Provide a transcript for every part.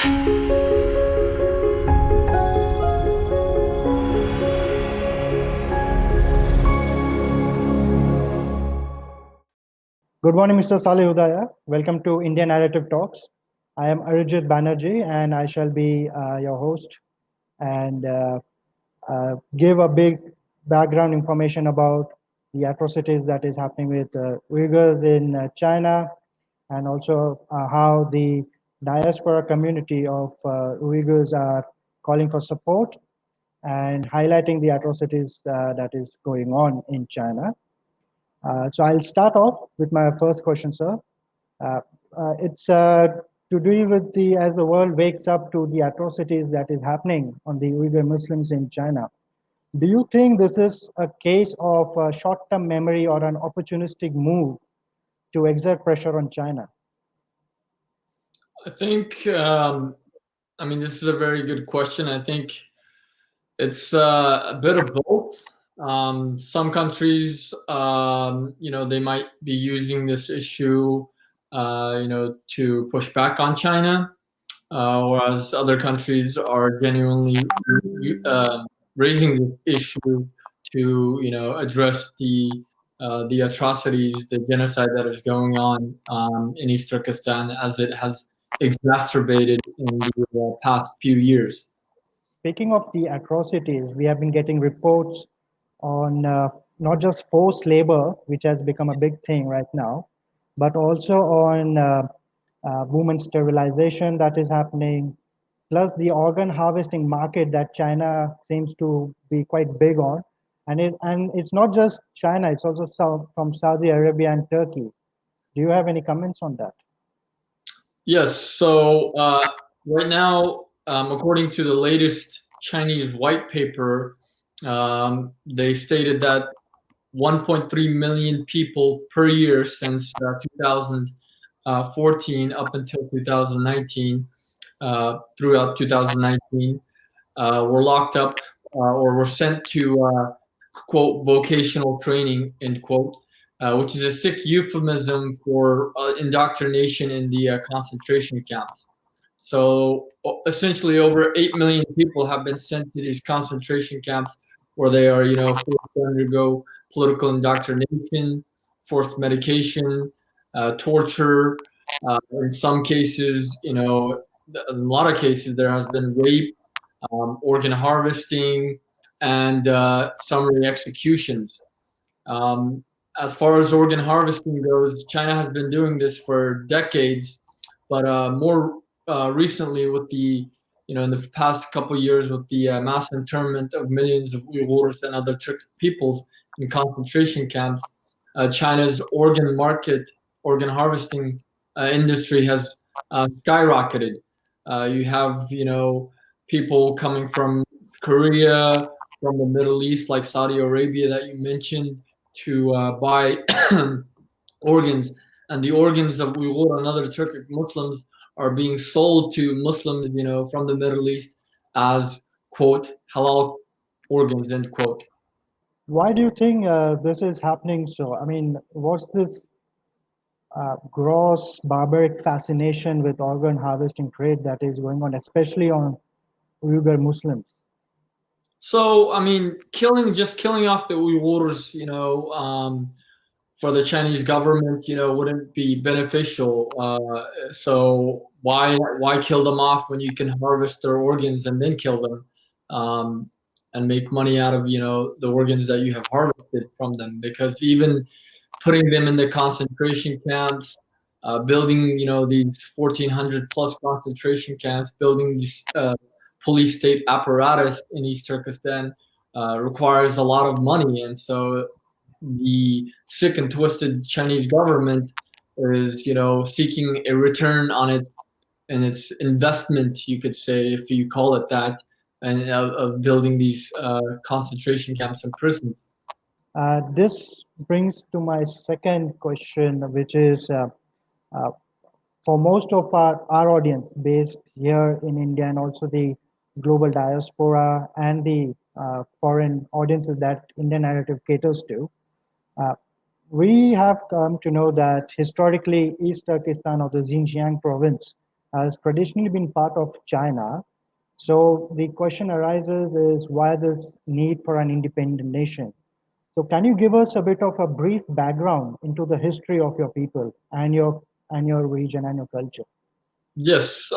Good morning, Mr. Salih Hudayar. Welcome to India Narrative Talks. I am Arijit Banerjee, and I shall be your host and give a big background information about the atrocities that is happening with Uyghurs in China, and also how the diaspora community of Uyghurs are calling for support and highlighting the atrocities that is going on in China. So I'll start off with my first question, sir. Uh, it's to do with the as the world wakes up to the atrocities that is happening on the Uyghur Muslims in China. Do you think this is a case of short-term memory or an opportunistic move to exert pressure on China? I think, this is a very good question. I think it's a bit of both. Some countries, they might be using this issue, to push back on China, whereas other countries are genuinely raising the issue to, address the atrocities, the genocide that is going on in East Turkestan, as it has exacerbated in the past few years. Speaking of the atrocities, we have been getting reports on not just forced labor, which has become a big thing right now, but also on women sterilization that is happening, plus the organ harvesting market that China seems to be quite big on. And it's not just China, it's also from Saudi Arabia and Turkey. Do you have any comments on that? Yes. So right now, according to the latest Chinese white paper, they stated that 1.3 million people per year since 2014 up until 2019, throughout 2019, were locked up or were sent to quote vocational training end quote, which is a sick euphemism for indoctrination in the concentration camps. So essentially, over 8 million people have been sent to these concentration camps where they are, forced to undergo political indoctrination, forced medication, torture. In some cases, in a lot of cases, there has been rape, organ harvesting, and summary executions. Um, as far as organ harvesting goes, China has been doing this for decades, but more recently, with the in the past couple of years, with the mass internment of millions of Uyghurs and other Turkic peoples in concentration camps, China's organ harvesting industry has skyrocketed. You have people coming from Korea, from the Middle East, like Saudi Arabia that you mentioned, to buy organs, and the organs of Uyghur and other Turkic Muslims are being sold to Muslims, from the Middle East as quote halal organs end quote. Why do you think this is happening so? I mean, what's this gross barbaric fascination with organ harvesting trade that is going on, especially on Uyghur Muslims? So killing off the Uyghurs, for the Chinese government, wouldn't be beneficial. So why kill them off when you can harvest their organs and then kill them, and make money out of the organs that you have harvested from them? Because even putting them in the concentration camps, building these 1,400 plus concentration camps, building these police state apparatus in East Turkestan requires a lot of money, and so the sick and twisted Chinese government is, seeking a return on it and its investment, you could say, if you call it that, and of building these concentration camps and prisons. This brings to my second question, which is uh, for most of our audience based here in India and also the global diaspora and the foreign audiences that Indian narrative caters to, uh, we have come to know that historically East Turkestan or the Xinjiang province has traditionally been part of China. So the question arises is why this need for an independent nation? So can you give us a bit of a brief background into the history of your people and your region and your culture? Yes,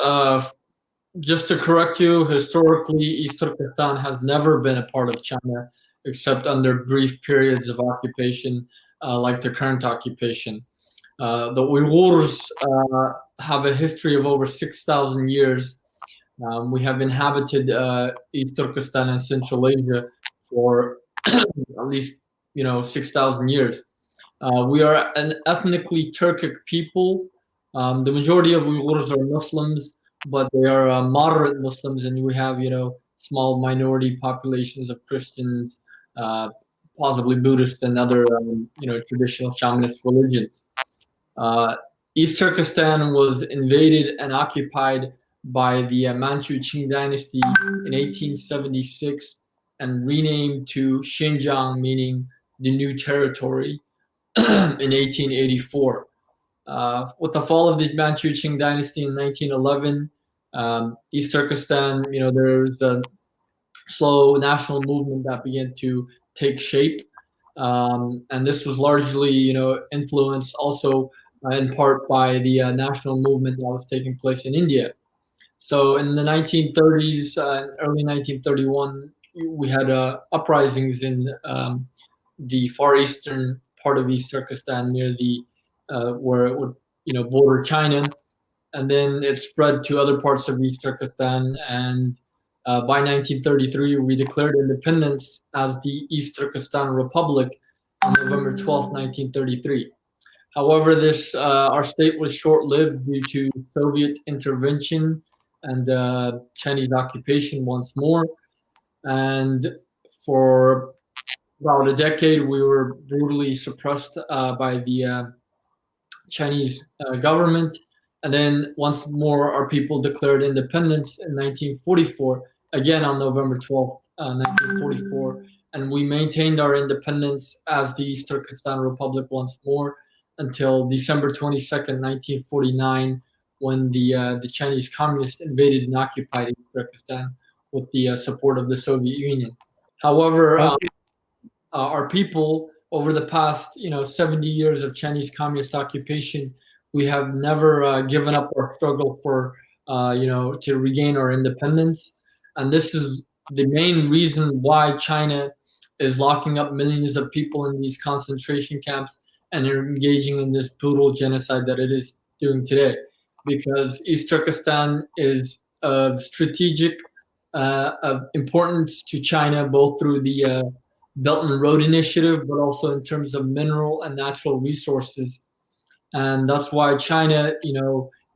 just to correct you, historically, East Turkestan has never been a part of China except under brief periods of occupation, like the current occupation. The Uyghurs have a history of over 6,000 years. We have inhabited East Turkestan and Central Asia for at least 6,000 years. We are an ethnically Turkic people. The majority of Uyghurs are Muslims, but they are moderate Muslims, and we have small minority populations of Christians, uh, possibly Buddhist and other traditional shamanist religions. Uh, East Turkestan was invaded and occupied by the Manchu Qing dynasty in 1876 and renamed to Xinjiang, meaning the new territory, in 1884. With the fall of the Manchu Qing dynasty in 1911, East Turkestan, there's a slow national movement that began to take shape. And this was largely, influenced also in part by the national movement that was taking place in India. So in the 1930s, early 1931, we had uprisings in the far eastern part of East Turkestan near the where it would border China, and then it spread to other parts of East Turkestan. And by 1933, we declared independence as the East Turkestan Republic on November 12th, 1933. However, this our state was short-lived due to Soviet intervention and Chinese occupation once more. And for about a decade, we were brutally suppressed by the Chinese government. And then once more, our people declared independence in 1944, again on November 12th, 1944. And we maintained our independence as the East Turkestan Republic once more until December 22nd, 1949, when the Chinese communists invaded and occupied East Turkestan with the support of the Soviet Union. However, Thank our people over the past 70 years of Chinese communist occupation, we have never given up our struggle for to regain our independence, and this is the main reason why China is locking up millions of people in these concentration camps and engaging in this brutal genocide that it is doing today, because East Turkestan is of strategic of importance to China, both through the Belt and Road Initiative, but also in terms of mineral and natural resources. And that's why China,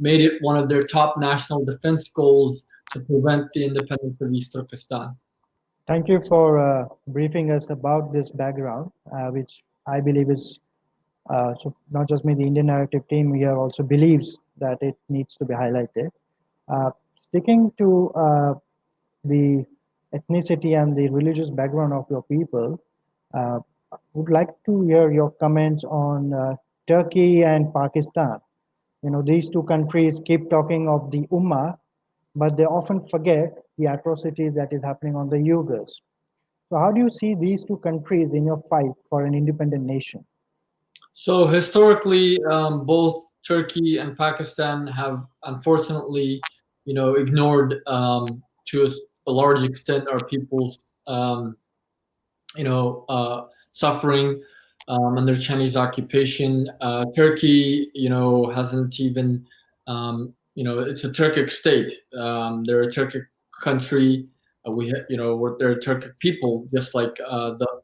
made it one of their top national defense goals to prevent the independence of East Turkestan. Thank you for briefing us about this background, which I believe is so not just me, the Indian narrative team here also believes that it needs to be highlighted. Uh, Sticking to the ethnicity and the religious background of your people, uh, would like to hear your comments on Turkey and Pakistan. You know, these two countries keep talking of the Ummah, but they often forget the atrocities that is happening on the Uyghurs. So, how do you see these two countries in your fight for an independent nation? So historically, both Turkey and Pakistan have unfortunately, ignored to a large extent our people's suffering under Chinese occupation. Turkey, hasn't even, it's a Turkic state. They're a Turkic country. They're a Turkic people, just like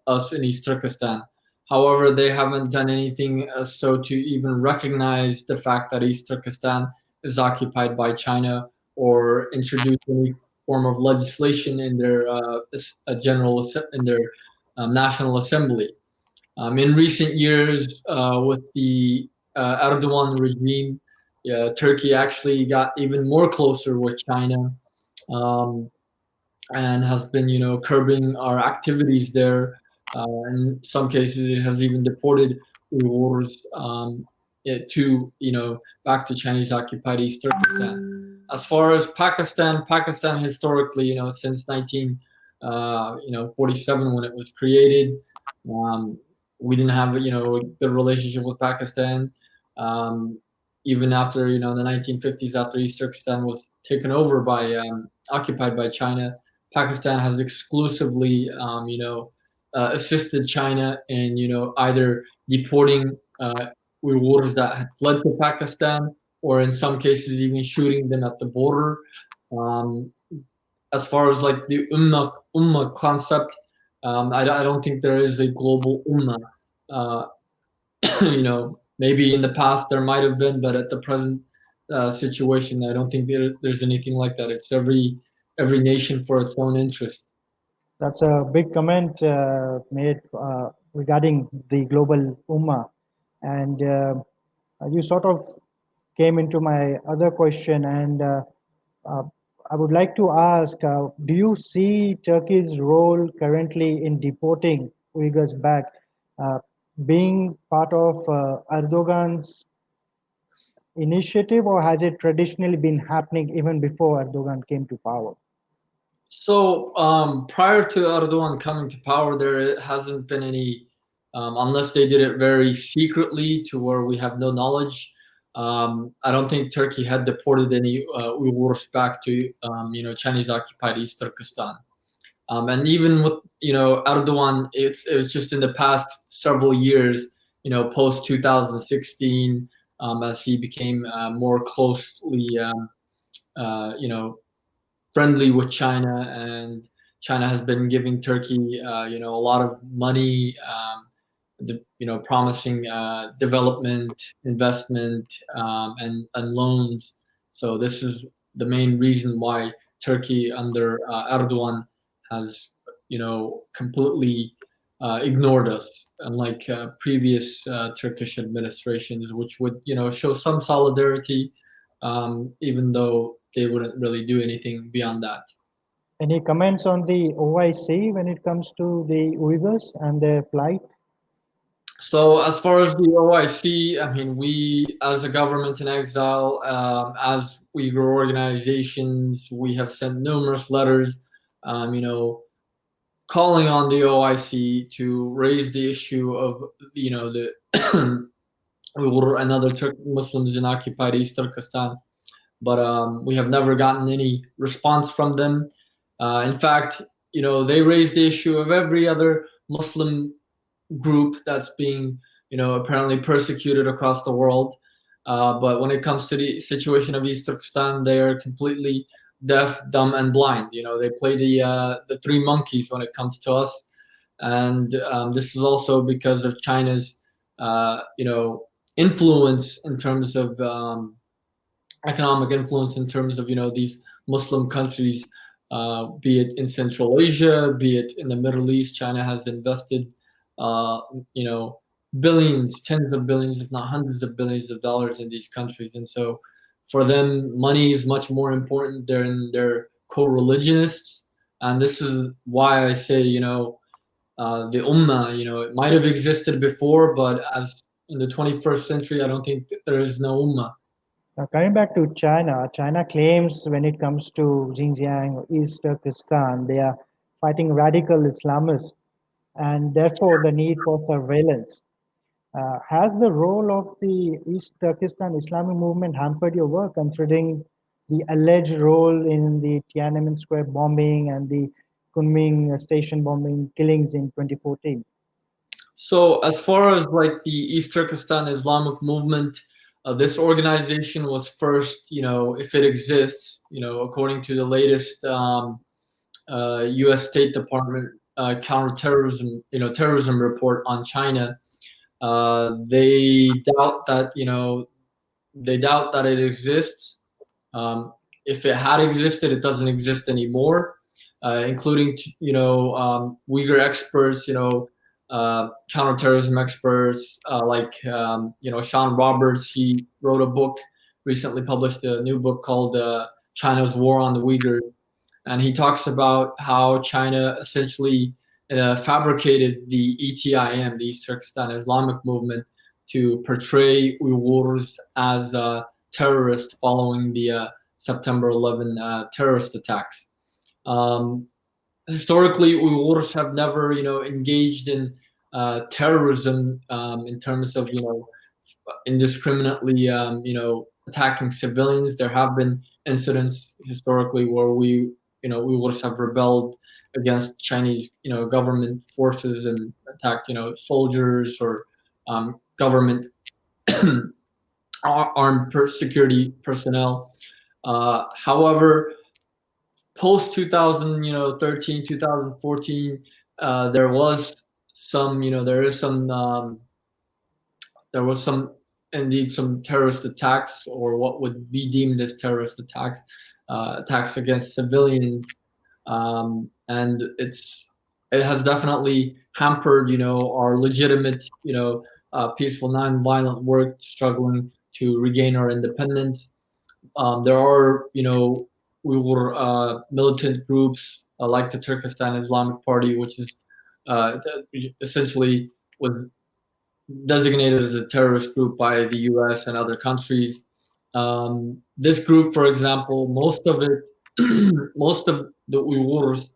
us in East Turkestan. However, they haven't done anything so to even recognize the fact that East Turkestan is occupied by China or introduce any form of legislation in their in their National Assembly. In recent years, with the Erdogan regime, Turkey actually got even more closer with China, um, and has been, curbing our activities there. In some cases, it has even deported Uyghurs to, back to Chinese occupied East Turkestan. As far as Pakistan historically, since 47 when it was created, um, we didn't have a good relationship with Pakistan. Um, Even after the 1950s, after East Turkestan was taken over by occupied by China, Pakistan has exclusively assisted China in either deporting Uyghurs that had fled to Pakistan, or in some cases even shooting them at the border. Um, as far as like the ummah concept, I don't think there is a global ummah. Uh, maybe in the past there might have been, but at the present situation, I don't think there's anything like that. It's every nation for its own interest. That's a big comment made regarding the global ummah. And you sort of came into my other question, and uh, I would like to ask, do you see Turkey's role currently in deporting Uyghurs back uh, being part of Erdogan's initiative, or has it traditionally been happening even before Erdogan came to power? So prior to Erdogan coming to power, there hasn't been any, unless they did it very secretly to where we have no knowledge. I don't think Turkey had deported any Uyghurs back to Chinese occupied East Turkestan. And even with Erdogan, it was just in the past several years, post 2016, as he became more closely friendly with China, and China has been giving Turkey, a lot of money, promising development, investment, and loans. So this is the main reason why Turkey under Erdogan has, completely ignored us, unlike previous Turkish administrations, which would, show some solidarity, even though they wouldn't really do anything beyond that. Any comments on the OIC when it comes to the Uyghurs and their plight? So as far as the OIC, I mean, we as a government in exile, as Uyghur organizations, we have sent numerous letters, um, you know, calling on the OIC to raise the issue of, the Uyghur and other Muslims in occupied East Turkestan. But we have never gotten any response from them. In fact, they raised the issue of every other Muslim group that's being, apparently persecuted across the world. But when it comes to the situation of East Turkestan, they are completely deaf, dumb, and blind. They play the three monkeys when it comes to us, and this is also because of China's, influence in terms of economic influence in terms of these Muslim countries, be it in Central Asia, be it in the Middle East. China has invested, uh, you know, billions, tens of billions, if not hundreds of billions of dollars in these countries, and so for them, money is much more important. They're co-religionists, and this is why I say the ummah. It might have existed before, but as in the 21st century, I don't think there is no ummah. Now, coming back to China, China claims when it comes to Xinjiang or East Turkestan, they are fighting radical Islamists and therefore the need for surveillance. Has the role of the East Turkestan Islamic movement hampered your work, considering the alleged role in the Tiananmen Square bombing and the Kunming station bombing killings in 2014? So, as far as like the East Turkestan Islamic movement, this organization was first, if it exists, according to the latest U.S. State Department counterterrorism, terrorism report on China. They doubt that, they doubt that it exists. If it had existed, it doesn't exist anymore, including Uyghur experts, counterterrorism experts like Sean Roberts. He wrote a book recently, published a new book called China's War on the Uyghurs, and he talks about how China essentially fabricated the ETIM, the East Turkestan Islamic Movement, to portray Uyghurs as terrorists following the September 11 terrorist attacks. Historically, Uyghurs have never, engaged in terrorism in terms of, indiscriminately, attacking civilians. There have been incidents historically where Uyghurs have rebelled against Chinese, government forces and attacked, soldiers or government armed security personnel. However, post 2013, 2014, there was some, there was some indeed some terrorist attacks, or what would be deemed as terrorist attacks, attacks against civilians, and it has definitely hampered, our legitimate, peaceful, non-violent work, struggling to regain our independence. There are, Uyghur militant groups like the Turkistan Islamic Party, which is essentially was designated as a terrorist group by the U.S. and other countries. This group, for example, most of it, most of the Uyghurs,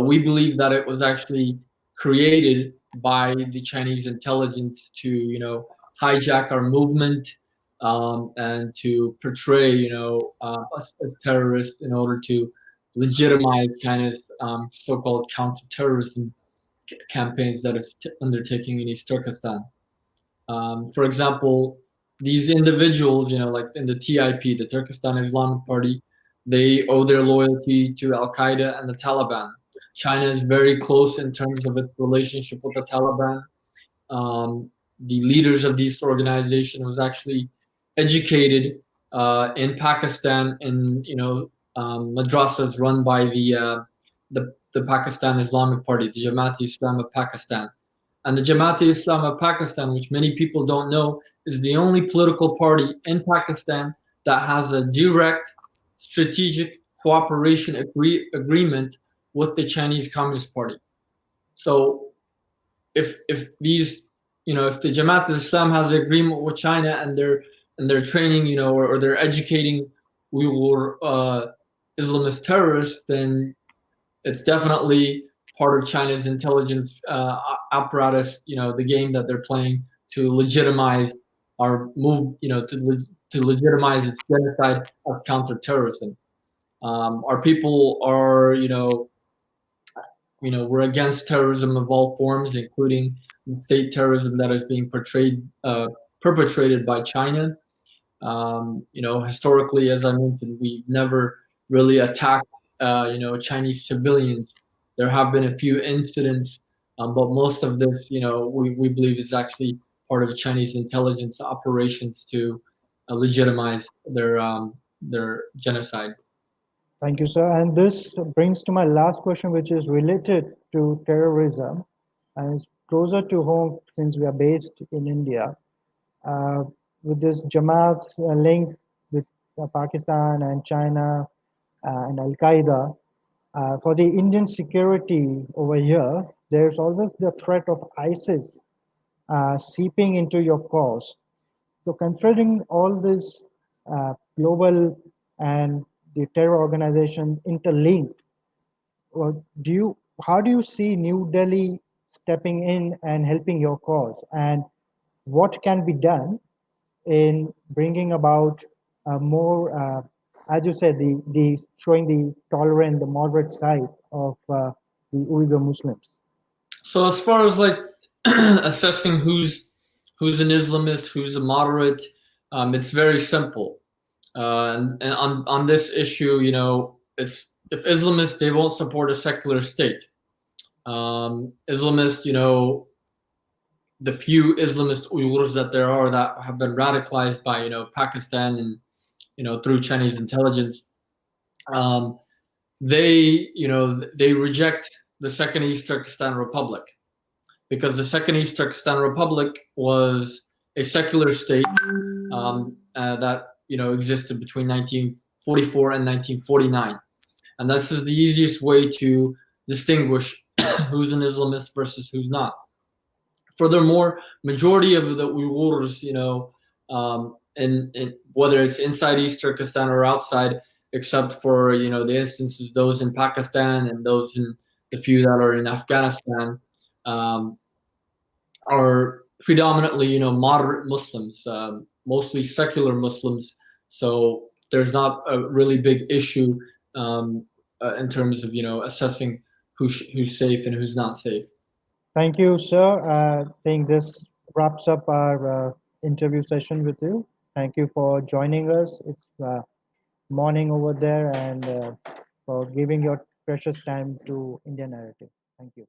we believe that it was actually created by the Chinese intelligence to, hijack our movement, and to portray, us as terrorists in order to legitimize China's so-called counterterrorism campaigns that it's undertaking in East Turkestan. For example, these individuals, like in the TIP, the Turkestan Islamic Party, they owe their loyalty to Al Qaeda and the Taliban. China is very close in terms of its relationship with the Taliban. The leaders of this organization was actually educated in Pakistan in madrasas run by the Pakistan Islamic Party, the Jamaat-e-Islam of Pakistan. And the Jamaat-e-Islam of Pakistan, which many people don't know, is the only political party in Pakistan that has a direct strategic cooperation agreement with the Chinese Communist Party. So if these, if the Jamaat-e-Islam has an agreement with China, and they're training, or they're educating Uyghur Islamist terrorists, then it's definitely part of China's intelligence apparatus, the game that they're playing to legitimize our move, to legitimize its genocide of counterterrorism. Our people are, we're against terrorism of all forms, including state terrorism that is being perpetrated by China. Historically, as I mentioned, we've never really attacked, Chinese civilians. There have been a few incidents, but most of this, we believe is actually part of Chinese intelligence operations to legitimize their genocide. Thank you, sir. And this brings to my last question, which is related to terrorism and it's closer to home since we are based in India. Uh, with this Jamaat link with Pakistan and China and Al Qaeda, for the Indian security over here, there's always the threat of ISIS seeping into your cause. So, considering all this global and the terror organization interlinked, or how do you see New Delhi stepping in and helping your cause, and what can be done in bringing about more, as you said, the showing the tolerant, the moderate side of the Uyghur Muslims? So as far as like assessing who's an Islamist, who's a moderate, it's very simple. And on this issue, it's if Islamists, they won't support a secular state. Islamists, the few Islamist Uyghurs that there are that have been radicalized by Pakistan and through Chinese intelligence, um, they reject the Second East Turkestan Republic, because the Second East Turkestan Republic was a secular state that existed between 1944 and 1949, and this is the easiest way to distinguish who's an Islamist versus who's not. Furthermore, majority of the Uyghurs, in whether it's inside East Turkestan or outside, except for the instances, those in Pakistan and those in the few that are in Afghanistan, um, are predominantly moderate Muslims, mostly secular Muslims. So there's not a really big issue um, in terms of assessing who's safe and who's not safe. Thank you, sir. I think this wraps up our interview session with you. Thank you for joining us. It's morning over there, and for giving your precious time to Indian Narrative. Thank you.